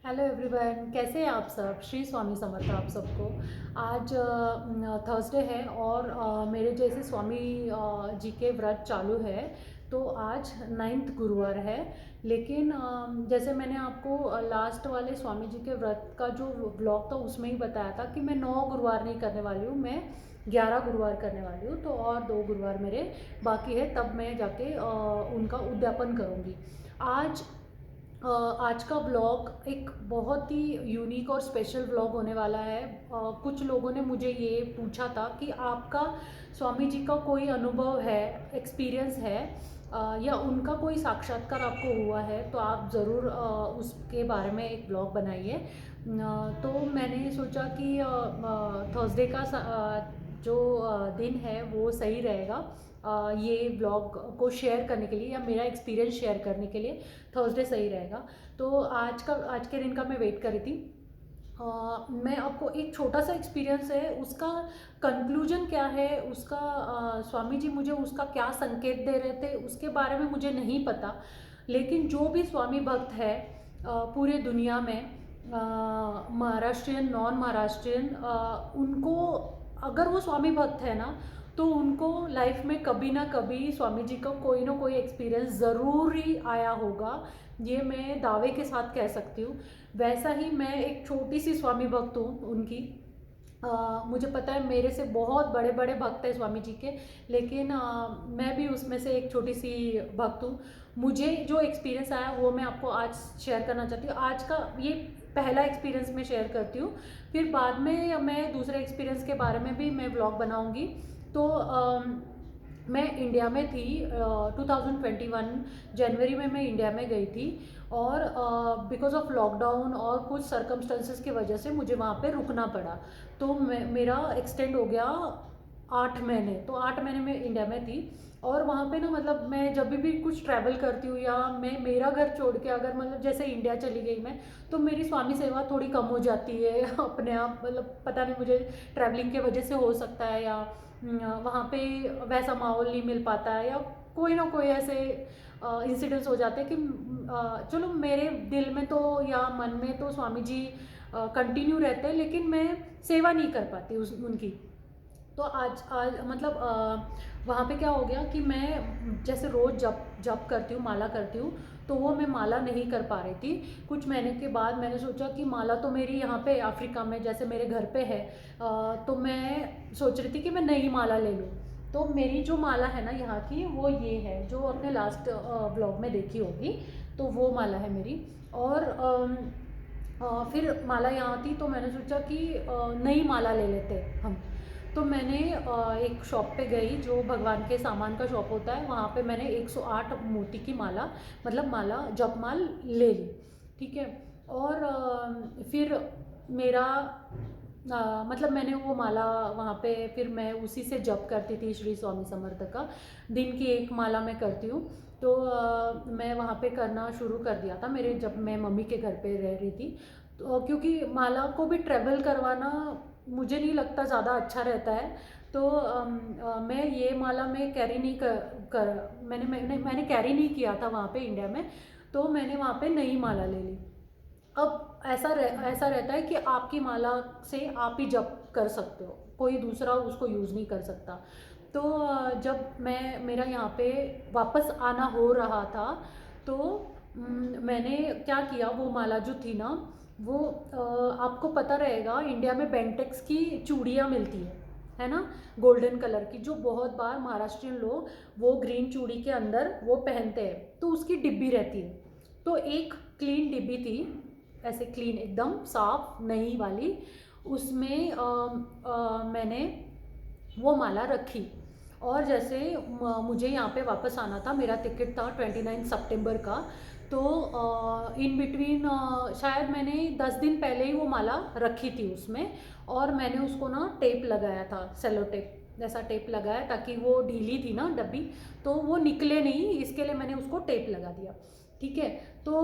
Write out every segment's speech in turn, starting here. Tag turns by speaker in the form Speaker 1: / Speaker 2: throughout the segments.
Speaker 1: Hello everyone, कैसे हैं आप सब। श्री स्वामी समर्थ आप सबको। आज थर्सडे है और मेरे जैसे स्वामी जी के व्रत चालू है। तो आज 9th गुरुवार है। लेकिन जैसे मैंने आपको लास्ट वाले स्वामी जी के व्रत का जो ब्लॉग था उसमें ही बताया था कि मैं 9 गुरुवार नहीं करने वाली हूँ, मैं 11 गुरुवार करने वाली हूँ। तो और 2 गुरुवार मेरे बाकी है, तब मैं जाके उनका उद्यापन करूँगी। आज आज का व्लॉग एक बहुत ही यूनिक और स्पेशल व्लॉग होने वाला है। कुछ लोगों ने मुझे ये पूछा था कि आपका स्वामी जी का कोई अनुभव है, एक्सपीरियंस है, या उनका कोई साक्षात्कार आपको हुआ है तो आप ज़रूर उसके बारे में एक ब्लॉग बनाइए। तो मैंने सोचा कि थर्सडे का जो दिन है वो सही रहेगा ये ब्लॉग को शेयर करने के लिए या मेरा एक्सपीरियंस शेयर करने के लिए थर्सडे सही रहेगा। तो आज के दिन का मैं वेट कर रही थी। मैं आपको एक छोटा सा एक्सपीरियंस है उसका कंक्लूजन क्या है उसका, स्वामी जी मुझे उसका क्या संकेत दे रहे थे उसके बारे में मुझे नहीं पता। लेकिन जो भी स्वामी भक्त है पूरे दुनिया में, महाराष्ट्रियन नॉन महाराष्ट्रियन, उनको अगर वो स्वामी भक्त है ना तो उनको लाइफ में कभी ना कभी स्वामी जी का कोई ना कोई एक्सपीरियंस ज़रूर ही आया होगा। ये मैं दावे के साथ कह सकती हूँ। वैसा ही मैं एक छोटी सी स्वामी भक्त हूँ उनकी। मुझे पता है मेरे से बहुत बड़े बड़े भक्त हैं स्वामी जी के, लेकिन मैं भी उसमें से एक छोटी सी भक्त हूँ। मुझे जो एक्सपीरियंस आया वो मैं आपको आज शेयर करना चाहती हूँ। आज का ये पहला एक्सपीरियंस मैं शेयर करती हूँ, फिर बाद में मैं दूसरे एक्सपीरियंस के बारे में भी मैं व्लॉग बनाऊँगी। तो मैं इंडिया में थी 2021 जनवरी में मैं इंडिया में गई थी। और बिकॉज़ ऑफ लॉकडाउन और कुछ सर्कमस्टेंसेस की वजह से मुझे वहाँ पे रुकना पड़ा। तो मेरा एक्सटेंड हो गया 8 महीने। तो 8 महीने में इंडिया में थी। और वहाँ पे ना मतलब मैं जब भी कुछ ट्रैवल करती हूँ या मैं मेरा घर छोड़ के अगर मतलब जैसे इंडिया चली गई मैं, तो मेरी स्वामी सेवा थोड़ी कम हो जाती है अपने आप। मतलब पता नहीं, मुझे ट्रैवलिंग की वजह से हो सकता है, या वहाँ पे वैसा माहौल नहीं मिल पाता है, या कोई ना कोई ऐसे इंसिडेंट्स हो जाते हैं कि चलो मेरे दिल में तो या मन में तो स्वामी जी कंटिन्यू रहते हैं, लेकिन मैं सेवा नहीं कर पाती उनकी। तो आज आज मतलब वहाँ पे क्या हो गया कि मैं जैसे रोज़ जप जप करती हूँ, माला करती हूँ, तो वो मैं माला नहीं कर पा रही थी। कुछ महीने के बाद मैंने सोचा कि माला तो मेरी यहाँ पे अफ्रीका में जैसे मेरे घर पे है, तो मैं सोच रही थी कि मैं नई माला ले लूँ। तो मेरी जो माला है ना यहाँ की वो ये है जो अपने लास्ट ब्लॉग में देखी होगी। तो वो माला है मेरी। और फिर माला यहाँ थी तो मैंने सोचा कि नई माला ले लेते हम। तो मैंने एक शॉप पे गई जो भगवान के सामान का शॉप होता है, वहाँ पे मैंने 108 मोती की माला, मतलब माला जपमाल ले ली। ठीक है। और फिर मेरा मतलब मैंने वो माला वहाँ पे फिर मैं उसी से जप करती थी श्री स्वामी समर्थ का। दिन की एक माला मैं करती हूँ। तो मैं वहाँ पे करना शुरू कर दिया था मेरे, जब मैं मम्मी के घर पे रह रही थी। तो क्योंकि माला को भी ट्रैवल करवाना मुझे नहीं लगता ज़्यादा अच्छा रहता है। तो मैं ये माला में कैरी नहीं मैंने कैरी नहीं किया था वहाँ पे इंडिया में। तो मैंने वहाँ पे नई माला ले ली। अब ऐसा रहता है कि आपकी माला से आप ही जप कर सकते हो, कोई दूसरा उसको यूज़ नहीं कर सकता। तो जब मैं मेरा यहाँ पे वापस आना हो रहा था तो मैंने क्या किया, वो माला जो थी ना वो आपको पता रहेगा इंडिया में बेंटेक्स की चूड़ियाँ मिलती है ना, गोल्डन कलर की, जो बहुत बार महाराष्ट्रियन लोग वो ग्रीन चूड़ी के अंदर वो पहनते हैं, तो उसकी डिब्बी रहती है। तो एक क्लीन डिब्बी थी, ऐसे क्लीन एकदम साफ नई वाली, उसमें मैंने वो माला रखी। और जैसे मुझे यहाँ पे वापस आना था, मेरा टिकट था 29 सितंबर का। तो इन बिटवीन शायद मैंने 10 दिन पहले ही वो माला रखी थी उसमें। और मैंने उसको ना टेप लगाया था, सेलो टेप जैसा टेप लगाया, ताकि वो ढीली थी ना डब्बी, तो वो निकले नहीं, इसके लिए मैंने उसको टेप लगा दिया। ठीक है। तो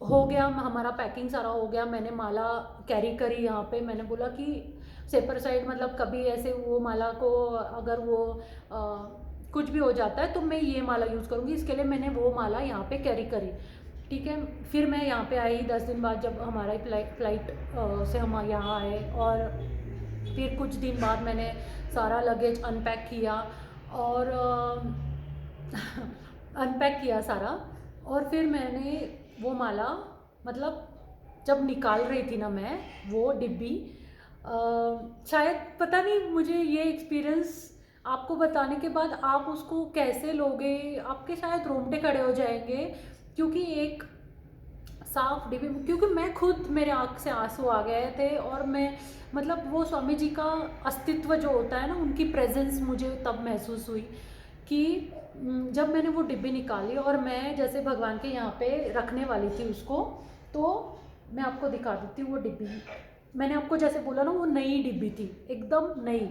Speaker 1: हो गया हमारा, पैकिंग सारा हो गया, मैंने माला कैरी करी यहाँ पे। मैंने बोला कि सेपर साइड मतलब कभी ऐसे वो माला को अगर वो कुछ भी हो जाता है तो मैं ये माला यूज़ करूँगी, इसके लिए मैंने वो माला यहाँ पे कैरी करी। ठीक है। फिर मैं यहाँ पे आई 10 दिन बाद, जब हमारा फ्लाइट से हम यहाँ आए, और फिर कुछ दिन बाद मैंने सारा लगेज अनपैक किया, और अनपैक किया सारा। और फिर मैंने वो माला, मतलब जब निकाल रही थी ना मैं वो डिब्बी, शायद पता नहीं, मुझे ये एक्सपीरियंस आपको बताने के बाद आप उसको कैसे लोगे, आपके शायद रोंगटे खड़े हो जाएंगे। क्योंकि एक साफ डिब्बी, क्योंकि मैं खुद, मेरे आँख से आंसू आ गए थे, और मैं मतलब वो स्वामी जी का अस्तित्व जो होता है ना, उनकी प्रेजेंस मुझे तब महसूस हुई कि जब मैंने वो डिब्बी निकाली और मैं जैसे भगवान के यहाँ पे रखने वाली थी उसको, तो मैं आपको दिखा देती हूँ वो डिब्बी। मैंने आपको जैसे बोला ना, वो नई डिब्बी थी, एकदम नई,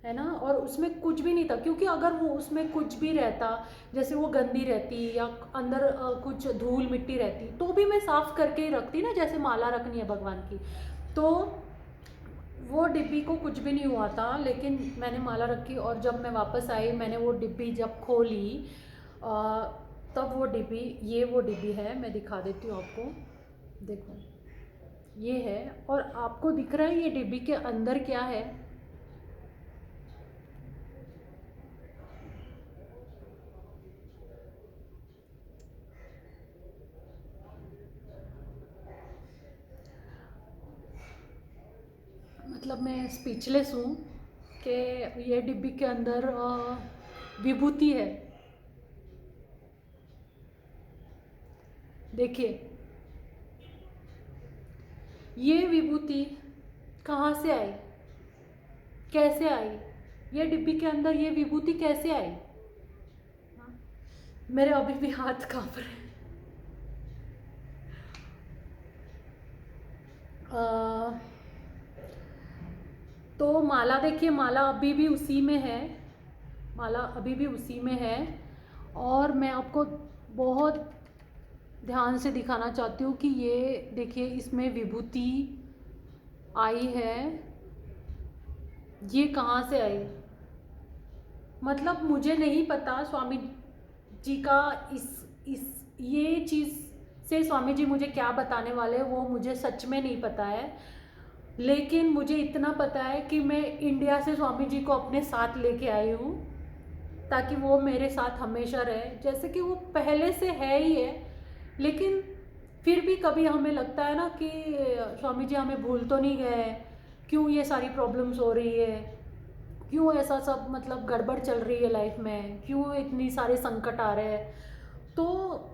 Speaker 1: है ना, और उसमें कुछ भी नहीं था। क्योंकि अगर वो उसमें कुछ भी रहता, जैसे वो गंदी रहती या अंदर कुछ धूल मिट्टी रहती, तो भी मैं साफ़ करके ही रखती ना, जैसे माला रखनी है भगवान की। तो वो डिब्बी को कुछ भी नहीं हुआ था, लेकिन मैंने माला रखी, और जब मैं वापस आई, मैंने वो डिब्बी जब खोली, तब वो डिब्बी, ये वो डिब्बी है, मैं दिखा देती हूँ आपको, देखो ये है। और आपको दिख रहा है ये डिब्बी के अंदर क्या है? मतलब मैं स्पीचलेस हूँ कि ये डिब्बी के अंदर विभूति है। देखिए, ये विभूति कहाँ से आई, कैसे आई? ये डिब्बी के अंदर ये विभूति कैसे आई? हाँ? मेरे अभी भी हाथ कांप रहे हैं। तो माला देखिए, माला अभी भी उसी में है, माला अभी भी उसी में है। और मैं आपको बहुत ध्यान से दिखाना चाहती हूँ कि ये देखिए, इसमें विभूति आई है, ये कहाँ से आई? मतलब मुझे नहीं पता स्वामी जी का इस ये चीज़ से स्वामी जी मुझे क्या बताने वाले, वो मुझे सच में नहीं पता है। लेकिन मुझे इतना पता है कि मैं इंडिया से स्वामी जी को अपने साथ लेके आई हूँ, ताकि वो मेरे साथ हमेशा रहे। जैसे कि वो पहले से है ही है, लेकिन फिर भी कभी हमें लगता है ना कि स्वामी जी हमें भूल तो नहीं गए, क्यों ये सारी प्रॉब्लम्स हो रही है, क्यों ऐसा सब मतलब गड़बड़ चल रही है लाइफ में, क्यों इतनी सारे संकट आ रहे हैं। तो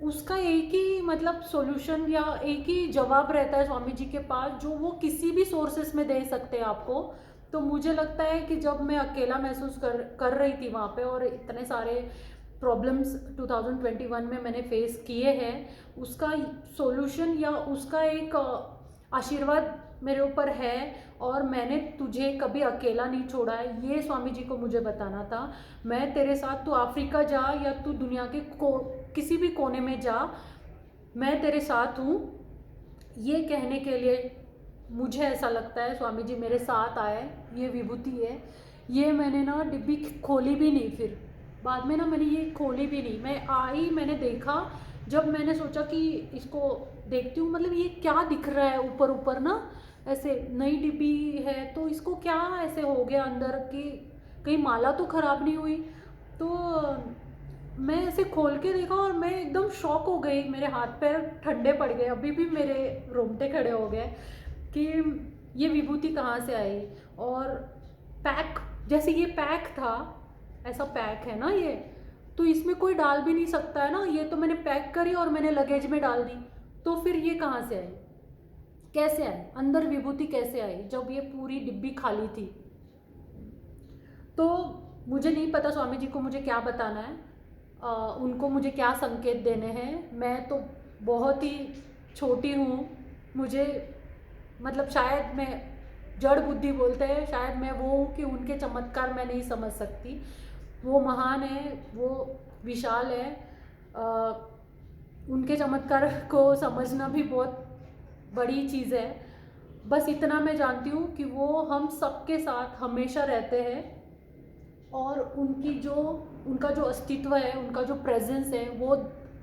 Speaker 1: उसका एक ही मतलब सॉल्यूशन या एक ही जवाब रहता है स्वामी जी के पास, जो वो किसी भी सोर्सेस में दे सकते हैं आपको। तो मुझे लगता है कि जब मैं अकेला महसूस कर रही थी वहाँ पे, और इतने सारे प्रॉब्लम्स 2021 में मैंने फेस किए हैं, उसका सॉल्यूशन या उसका एक आशीर्वाद मेरे ऊपर है। और मैंने तुझे कभी अकेला नहीं छोड़ा है, ये स्वामी जी को मुझे बताना था। मैं तेरे साथ, तू अफ्रीका जा या तू दुनिया के किसी भी कोने में जा, मैं तेरे साथ हूँ, ये कहने के लिए मुझे ऐसा लगता है स्वामी जी मेरे साथ आए। ये विभूति है, ये मैंने ना डिब्बी खोली भी नहीं, फिर बाद में ना मैंने ये खोली भी नहीं। मैं आई, मैंने देखा, जब मैंने सोचा कि इसको देखती हूँ, मतलब ये क्या दिख रहा है ऊपर ऊपर ना, ऐसे नई डिब्बी है तो इसको क्या ऐसे हो गया अंदर कि कहीं माला तो ख़राब नहीं हुई। तो मैं ऐसे खोल के देखा और मैं एकदम शॉक हो गई, मेरे हाथ पैर ठंडे पड़ गए, अभी भी मेरे रोंगटे खड़े हो गए कि ये विभूति कहाँ से आई। और पैक, जैसे ये पैक था, ऐसा पैक है ना ये, तो इसमें कोई डाल भी नहीं सकता है ना, ये तो मैंने पैक करी और मैंने लगेज में डाल दी, तो फिर ये कहाँ से आई, कैसे आई अंदर विभूति, कैसे आई जब ये पूरी डिब्बी खाली थी? तो मुझे नहीं पता स्वामी जी को मुझे क्या बताना है, उनको मुझे क्या संकेत देने हैं। मैं तो बहुत ही छोटी हूँ, मुझे मतलब शायद मैं, जड़ बुद्धि बोलते हैं, शायद मैं वो हूँ कि उनके चमत्कार मैं नहीं समझ सकती। वो महान है, वो विशाल है, उनके चमत्कार को समझना भी बहुत बड़ी चीज़ है। बस इतना मैं जानती हूँ कि वो हम सबके साथ हमेशा रहते हैं, और उनका जो अस्तित्व है, उनका जो प्रेजेंस है, वो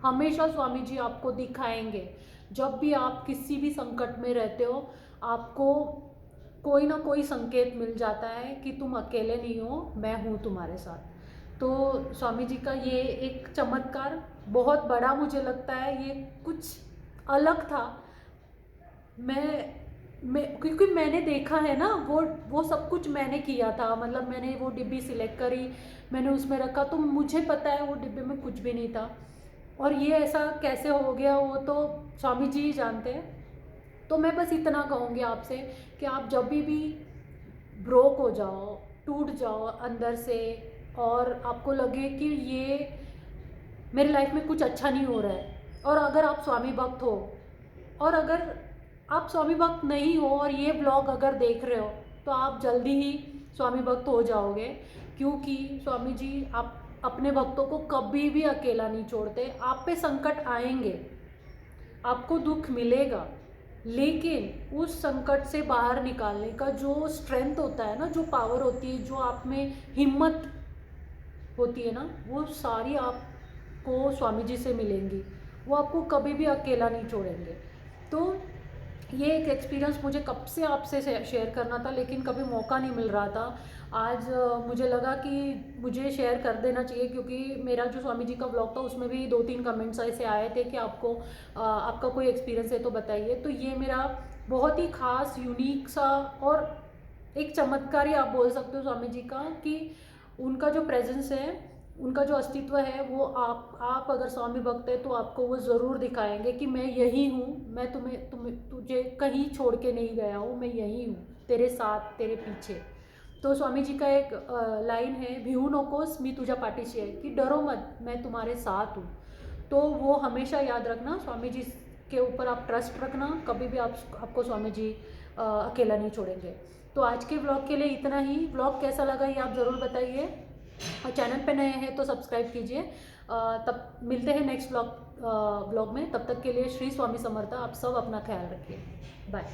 Speaker 1: हमेशा स्वामी जी आपको दिखाएंगे। जब भी आप किसी भी संकट में रहते हो, आपको कोई ना कोई संकेत मिल जाता है कि तुम अकेले नहीं हो, मैं हूँ तुम्हारे साथ। तो स्वामी जी का ये एक चमत्कार बहुत बड़ा मुझे लगता है, ये कुछ अलग था। मैं क्योंकि मैंने देखा है ना, वो सब कुछ मैंने किया था, मतलब मैंने वो डिब्बी सिलेक्ट करी, मैंने उसमें रखा, तो मुझे पता है वो डिब्बे में कुछ भी नहीं था। और ये ऐसा कैसे हो गया वो तो स्वामी जी ही जानते हैं। तो मैं बस इतना कहूँगी आपसे कि आप जब भी ब्रोक हो जाओ, टूट जाओ अंदर से, और आपको लगे कि ये मेरी लाइफ में कुछ अच्छा नहीं हो रहा है, और अगर आप स्वामी भक्त हो, और अगर आप स्वामी भक्त नहीं हो और ये ब्लॉग अगर देख रहे हो, तो आप जल्दी ही स्वामी भक्त हो जाओगे। क्योंकि स्वामी जी आप अपने भक्तों को कभी भी अकेला नहीं छोड़ते। आप पे संकट आएंगे, आपको दुख मिलेगा, लेकिन उस संकट से बाहर निकालने का जो स्ट्रेंथ होता है ना, जो पावर होती है, जो आप में हिम्मत होती है ना, वो सारी आपको स्वामी जी से मिलेंगी। वो आपको कभी भी अकेला नहीं छोड़ेंगे। तो ये एक एक्सपीरियंस मुझे कब से आपसे शेयर करना था, लेकिन कभी मौका नहीं मिल रहा था। आज मुझे लगा कि मुझे शेयर कर देना चाहिए, क्योंकि मेरा जो स्वामी जी का ब्लॉग था उसमें भी 2-3 कमेंट्स ऐसे आए थे कि आपको आपका कोई एक्सपीरियंस है तो बताइए। तो ये मेरा बहुत ही ख़ास यूनिक सा और एक चमत्कार ही आप बोल सकते हो स्वामी जी का, कि उनका जो प्रेजेंस है, उनका जो अस्तित्व है, वो आप अगर स्वामी भक्त है तो आपको वो ज़रूर दिखाएंगे कि मैं यही हूँ, मैं तुझे कहीं छोड़ के नहीं गया हूँ, मैं यही हूँ तेरे साथ, तेरे पीछे। तो स्वामी जी का एक लाइन है, भिऊ नकोस मी तुझा पाठीशी आहे, कि डरो मत, मैं तुम्हारे साथ हूँ। तो वो हमेशा याद रखना, स्वामी जी के ऊपर आप ट्रस्ट रखना, कभी भी आपको स्वामी जी अकेला नहीं छोड़ेंगे। तो आज के व्लॉग के लिए इतना ही। व्लॉग कैसा लगा ये आप ज़रूर बताइए, और चैनल पे नए हैं तो सब्सक्राइब कीजिए। तब मिलते हैं नेक्स्ट व्लॉग में। तब तक के लिए श्री स्वामी समर्थ। आप सब अपना ख्याल रखिए। बाय।